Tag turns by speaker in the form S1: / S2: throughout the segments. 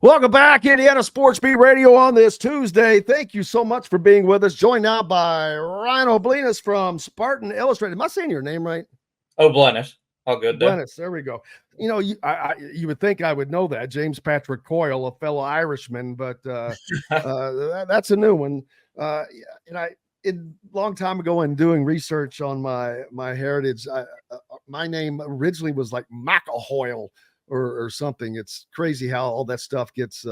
S1: Welcome back, Indiana Sports Beat Radio on this Tuesday. Thank you so much for being with us. Joined now by Ryan Oblenis from Spartan Illustrated. Am I saying your name right?
S2: Oblenis. All good, though.
S1: Oblenis, there we go. You know, you would think I would know that. James Patrick Coyle, a fellow Irishman, but that's a new one. Long time ago in doing research on my heritage, my name originally was like McAhoyle. Or something. It's crazy how all that stuff gets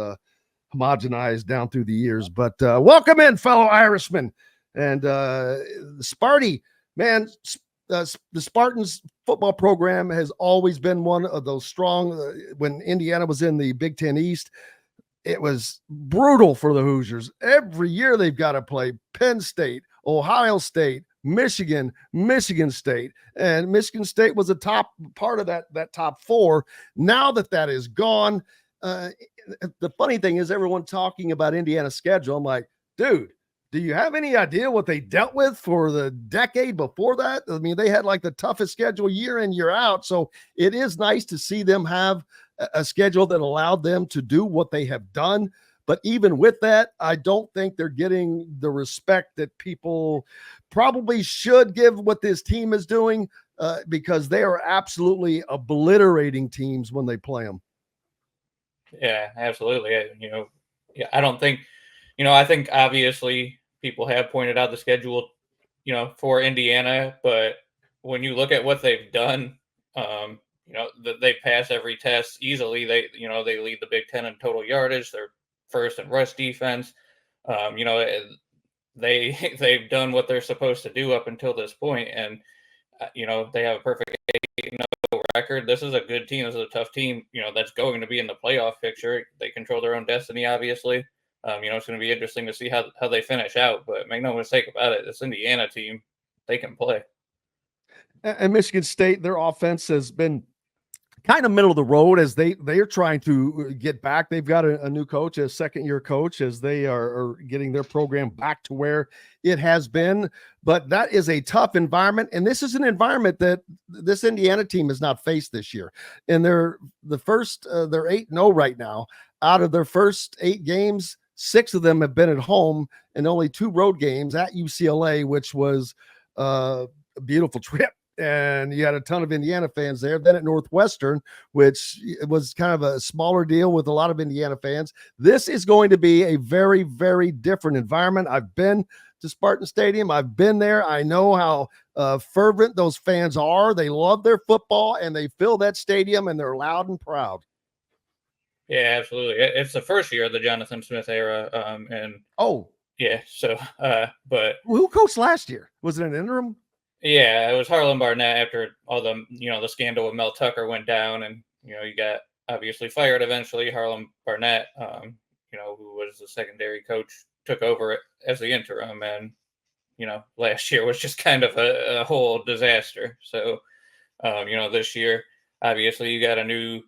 S1: homogenized down through the years. But welcome in, fellow Irishmen. And Sparty, man, the Spartans football program has always been one of those strong. When Indiana was in the Big Ten East, it was brutal for the Hoosiers. Every year they've got to play Penn State, Ohio State, Michigan State, and Michigan State was a top part of that top four. Now that is gone, the funny thing is everyone talking about Indiana's schedule. I'm like, dude, do you have any idea what they dealt with for the decade before that? I mean, they had like the toughest schedule year in, year out. So it is nice to see them have a schedule that allowed them to do what they have done. But even with that, I don't think they're getting the respect that people probably should give what this team is doing because they are absolutely obliterating teams when they play them.
S2: Yeah, absolutely. I don't think, I think obviously people have pointed out the schedule, for Indiana, but when you look at what they've done, they pass every test easily. They lead the Big Ten in total yardage. They're first in rush defense. They've done what they're supposed to do up until this point, and they have a perfect 8-0 record. This is a good team. This is a tough team. That's going to be in the playoff picture. They control their own destiny, obviously. It's going to be interesting to see how they finish out. But make no mistake about it, this Indiana team, they can play.
S1: And Michigan State, their offense has been kind of middle of the road as they are trying to get back. They've got a new coach, a second-year coach, as they are getting their program back to where it has been. But that is a tough environment, and this is an environment that this Indiana team has not faced this year. And they're 8-0 right now. Out of their first 8 games, 6 of them have been at home, and only 2 road games at UCLA, which was a beautiful trip. And you had a ton of Indiana fans there. Then at Northwestern, which was kind of a smaller deal with a lot of Indiana fans. This is going to be a very, very different environment. I've been to Spartan Stadium. I've been there. I know how fervent those fans are. They love their football, and they fill that stadium, and they're loud and proud.
S2: Yeah, absolutely. It's the first year of the Jonathan Smith era. But
S1: who coached last year? Was it an interim?
S2: Yeah, it was Harlan Barnett after all the, the scandal with Mel Tucker went down, and, he got obviously fired eventually. Harlan Barnett, who was the secondary coach, took over as the interim, and, last year was just kind of a whole disaster. So, this year, obviously you got a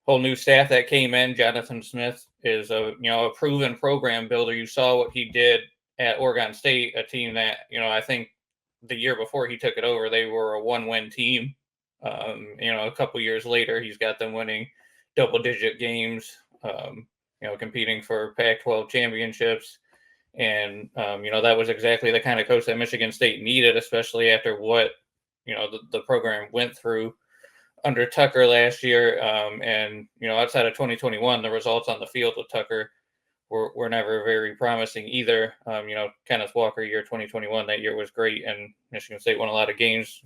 S2: whole new staff that came in. Jonathan Smith is a proven program builder. You saw what he did at Oregon State, a team that, I think, the year before he took it over, they were a 1-win team. A couple years later, he's got them winning double-digit games, competing for Pac-12 championships. And, that was exactly the kind of coach that Michigan State needed, especially after what, the program went through under Tucker last year. And, outside of 2021, the results on the field with Tucker were never very promising either. Kenneth Walker year 2021, that year was great, and Michigan State won a lot of games,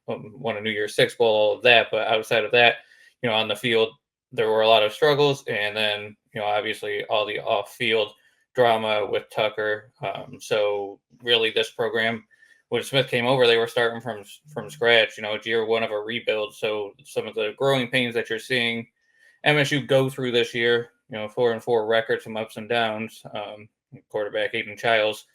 S2: won a New Year's Six Bowl, all of that. But outside of that, on the field, there were a lot of struggles. And then, obviously all the off-field drama with Tucker. So really this program, when Smith came over, they were starting from scratch. It's year one of a rebuild. So some of the growing pains that you're seeing MSU go through this year, 4-4 record, some ups and downs. Quarterback Aiden Childs,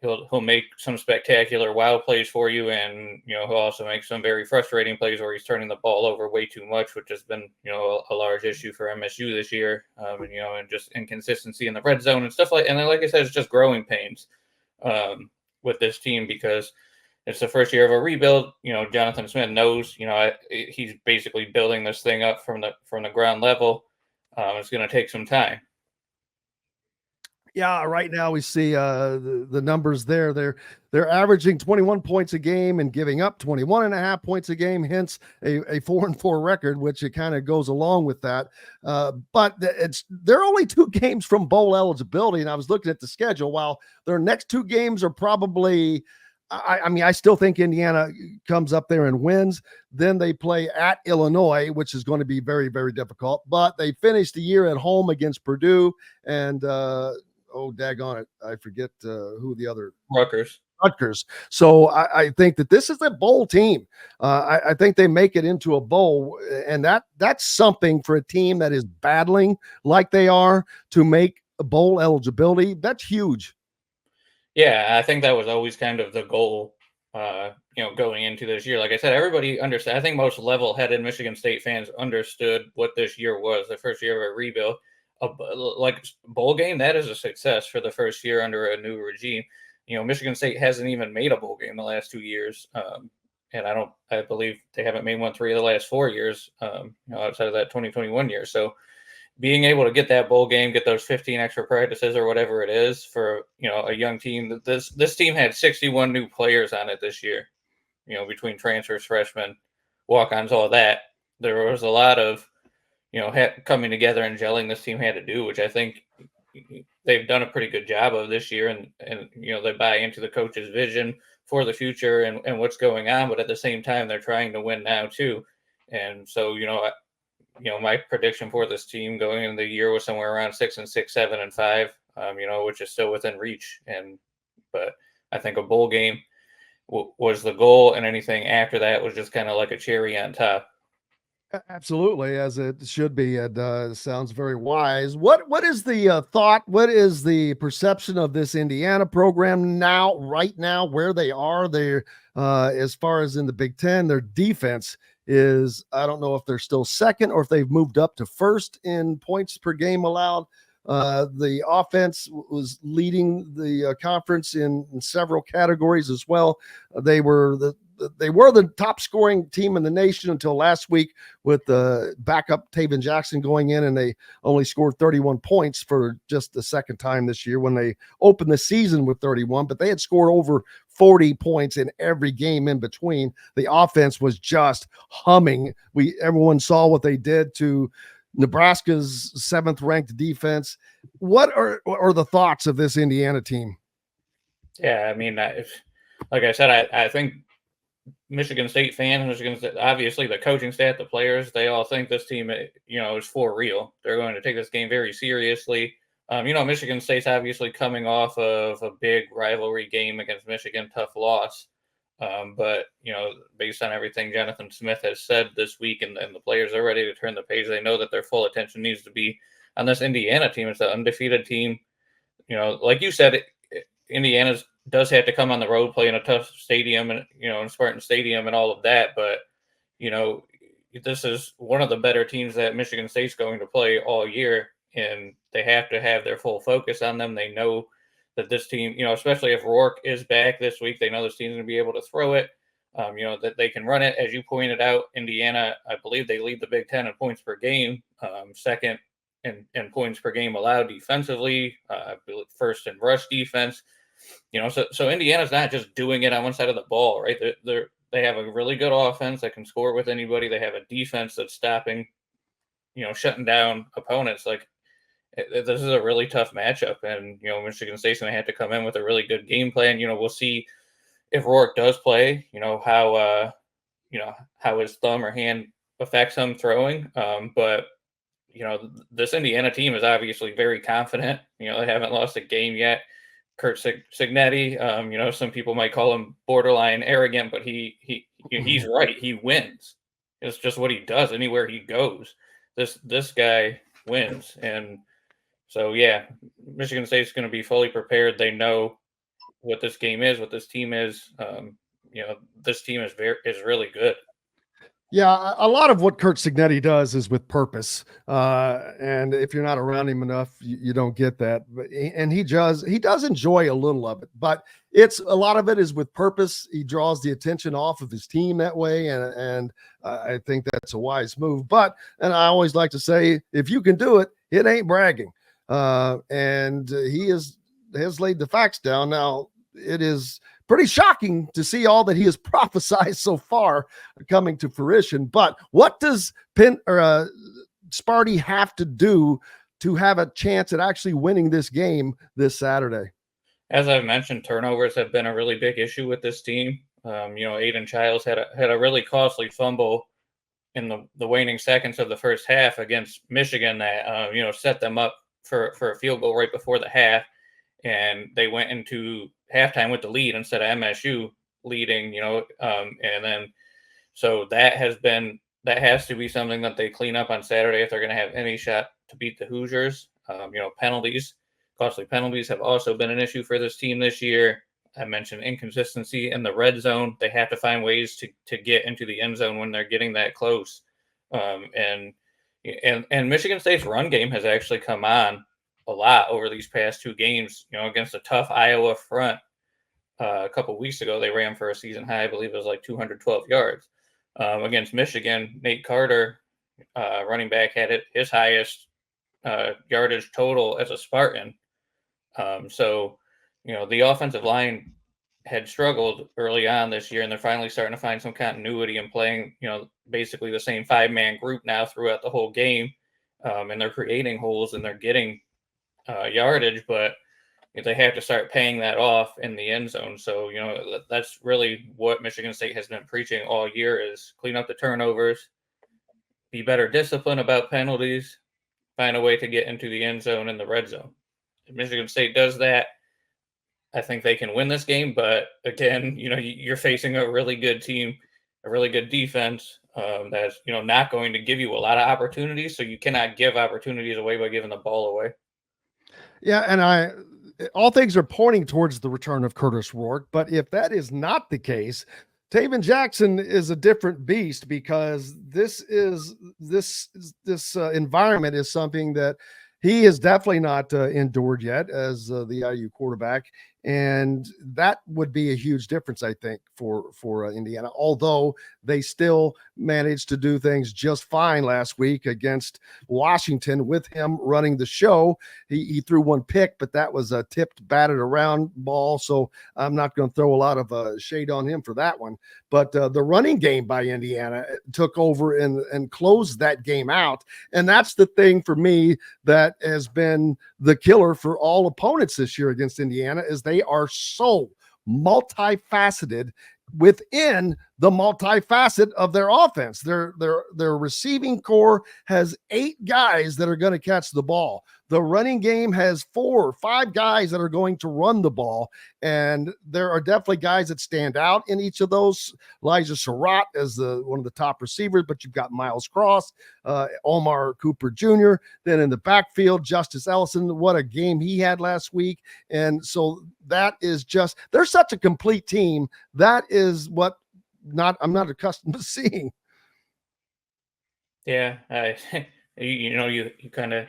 S2: he'll make some spectacular wow plays for you, and he'll also make some very frustrating plays where he's turning the ball over way too much, which has been a large issue for MSU this year. And just inconsistency in the red zone and stuff like. And then, like I said, it's just growing pains with this team because it's the first year of a rebuild. Jonathan Smith knows, he's basically building this thing up from the ground level. It's going to take some time.
S1: Yeah, right now we see the numbers there. They're averaging 21 points a game and giving up 21.5 points a game, hence a 4-4 record, which it kind of goes along with that. But they're only 2 games from bowl eligibility, and I was looking at the schedule. While their next 2 games are probably, I mean, I still think Indiana comes up there and wins. Then they play at Illinois, which is going to be very, very difficult. But they finished the year at home against Purdue and oh, daggone it, I forget who the other Rutgers. So I think that this is a bowl team. I think they make it into a bowl, and that's something for a team that is battling like they are to make a bowl eligibility. That's huge.
S2: Yeah, I think that was always kind of the goal, going into this year. Like I said, everybody understood. I think most level-headed Michigan State fans understood what this year was, the first year of a rebuild. Like bowl game, that is a success for the first year under a new regime. Michigan State hasn't even made a bowl game the last 2 years, and I believe they haven't made one 3 of the last 4 years, outside of that 2021 year. So being able to get that bowl game, get those 15 extra practices or whatever it is for a young team. This team had 61 new players on it this year, between transfers, freshmen, walk-ons, all that. There was a lot of coming together and gelling this team had to do, which I think they've done a pretty good job of this year. And they buy into the coach's vision for the future and what's going on. But at the same time, they're trying to win now too. And so, my prediction for this team going into the year was somewhere around 6-6, 7-5, which is still within reach. But I think a bowl game was the goal, and anything after that was just kind of like a cherry on top.
S1: Absolutely, as it should be. And sounds very wise. What is the thought? What is the perception of this Indiana program right now, where they are? They're as far as in the Big Ten, their defense is, I don't know if they're still second or if they've moved up to first in points per game allowed. The offense was leading the conference in several categories as well. They were the top scoring team in the nation until last week with the backup Taven Jackson going in, and they only scored 31 points for just the second time this year when they opened the season with 31, but they had scored over 40 points in every game in between. The offense was just humming. Everyone saw what they did to Nebraska's 7th ranked defense. What are the thoughts of this Indiana team?
S2: Yeah, I mean, like I said, I think Michigan State fans, obviously the coaching staff, the players, they all think this team, is for real. They're going to take this game very seriously. Michigan State's obviously coming off of a big rivalry game against Michigan, tough loss. But, based on everything Jonathan Smith has said this week and the players are ready to turn the page, they know that their full attention needs to be on this Indiana team. It's an undefeated team. Like you said, Indiana does have to come on the road, play in a tough stadium and, in Spartan Stadium and all of that. But, this is one of the better teams that Michigan State's going to play all year, and they have to have their full focus on them. They know that this team, especially if Rourke is back this week, they know this team's going to be able to throw it, that they can run it. As you pointed out, Indiana, I believe they lead the Big Ten in points per game, second in points per game allowed defensively, I believe first in rush defense. So Indiana's not just doing it on one side of the ball, right? They have a really good offense that can score with anybody. They have a defense that's stopping, shutting down opponents. Like, this is a really tough matchup, and Michigan State's going to have to come in with a really good game plan. We'll see if Rourke does play. How his thumb or hand affects him throwing. But this Indiana team is obviously very confident. They haven't lost a game yet. Kurt Cignetti, some people might call him borderline arrogant, but he's right. He wins. It's just what he does anywhere he goes. This guy wins, and so, yeah, Michigan State's going to be fully prepared. They know what this game is, what this team is. This team is really good.
S1: Yeah, a lot of what Kurt Signetti does is with purpose, and if you're not around him enough, you don't get that. And he does enjoy a little of it, but it's a lot of it is with purpose. He draws the attention off of his team that way, and I think that's a wise move. And I always like to say, if you can do it, it ain't bragging. And he has laid the facts down. Now it is pretty shocking to see all that he has prophesized so far coming to fruition. But what does Sparty have to do to have a chance at actually winning this game this Saturday?
S2: As I've mentioned, turnovers have been a really big issue with this team. Aiden Childs had a really costly fumble in the waning seconds of the first half against Michigan that set them up for a field goal right before the half, and they went into halftime with the lead instead of MSU leading. And then so that has to be something that they clean up on Saturday if they're going to have any shot to beat the Hoosiers. Costly penalties have also been an issue for this team this year. I mentioned inconsistency in the red zone. They have to find ways to get into the end zone when they're getting that close. And Michigan State's run game has actually come on a lot over these past two games. Against a tough Iowa front a couple weeks ago, they ran for a season high, I believe it was like 212 yards. Against Michigan, Nate Carter, running back, had his highest yardage total as a Spartan. The offensive line had struggled early on this year, and they're finally starting to find some continuity in playing, basically the same 5-man group now throughout the whole game. And they're creating holes and they're getting yardage, but they have to start paying that off in the end zone. So, that's really what Michigan State has been preaching all year is clean up the turnovers, be better disciplined about penalties, find a way to get into the end zone and the red zone. If Michigan State does that, I think they can win this game. But again, you're facing a really good team, a really good defense that's, not going to give you a lot of opportunities. So you cannot give opportunities away by giving the ball away.
S1: Yeah, and all things are pointing towards the return of Curtis Rourke. But if that is not the case, Taven Jackson is a different beast, because this environment is something that he has definitely not endured yet as the IU quarterback. And that would be a huge difference, I think, for Indiana, although they still managed to do things just fine last week against Washington with him running the show. He threw one pick, but that was a tipped, batted around ball. So I'm not going to throw a lot of shade on him for that one. But the running game by Indiana took over and closed that game out. And that's the thing for me that has been the killer for all opponents this year against Indiana, is they are so multifaceted within the multifacet of their offense. Their receiving core has 8 guys that are going to catch the ball. The running game has 4 or 5 guys that are going to run the ball. And there are definitely guys that stand out in each of those. Elijah Surratt is one of the top receivers, but you've got Miles Cross, Omar Cooper Jr. Then in the backfield, Justice Ellison, what a game he had last week. And so that is just, they're such a complete team. That is what I'm not accustomed to seeing.
S2: Yeah, you kind of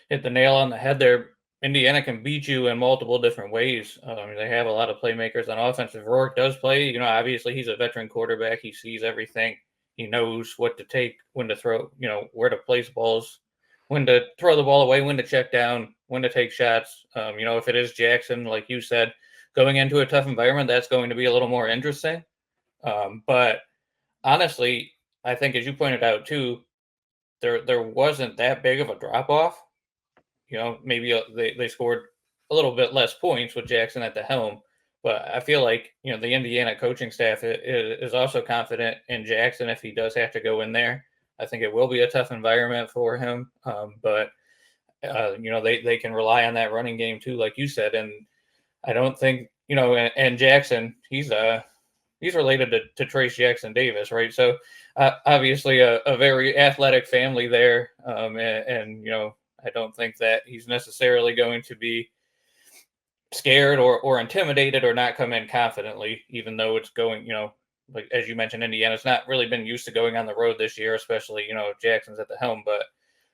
S2: hit the nail on the head there. Indiana can beat you in multiple different ways. They have a lot of playmakers on offense. If Rourke does play, obviously he's a veteran quarterback. He sees everything. He knows what to take, when to throw, where to place balls, when to throw the ball away, when to check down, when to take shots. If it is Jackson, like you said, going into a tough environment, that's going to be a little more interesting. But honestly, I think, as you pointed out too, there wasn't that big of a drop off. Maybe they scored a little bit less points with Jackson at the helm, but I feel like the Indiana coaching staff is also confident in Jackson if he does have to go in there. I think it will be a tough environment for him, but they can rely on that running game too, like you said. And I don't think and Jackson, he's related to Trace Jackson Davis, right? So obviously a very athletic family there, and I don't think that he's necessarily going to be scared or intimidated or not come in confidently, even though it's going like as you mentioned, Indiana's not really been used to going on the road this year, especially, Jackson's at the helm, but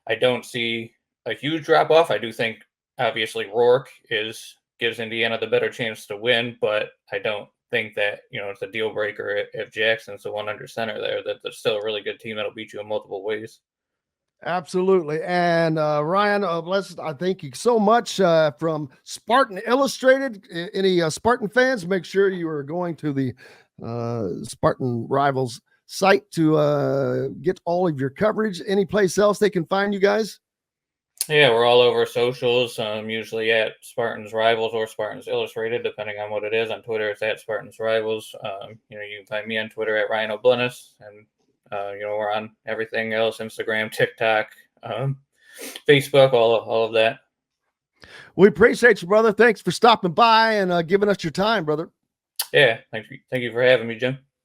S2: I don't see a huge drop off. I do think obviously Rourke gives Indiana the better chance to win, but I don't think that, it's a deal breaker if Jackson's the one under center there, that there's still a really good team that'll beat you in multiple ways.
S1: Absolutely. And Ryan, I thank you so much from Spartan Illustrated. Any Spartan fans, make sure you are going to the Spartan Rivals site to get all of your coverage. Any place else they can find you guys?
S2: Yeah, we're all over socials, usually at Spartans Rivals or Spartans Illustrated, depending on what it is. On Twitter, it's at Spartans Rivals. You can find me on Twitter at Ryan O'Blennis, and we're on everything else: Instagram, TikTok, Facebook, all of that.
S1: We appreciate you, brother. Thanks for stopping by and giving us your time, brother.
S2: Yeah, thank you for having me, Jim.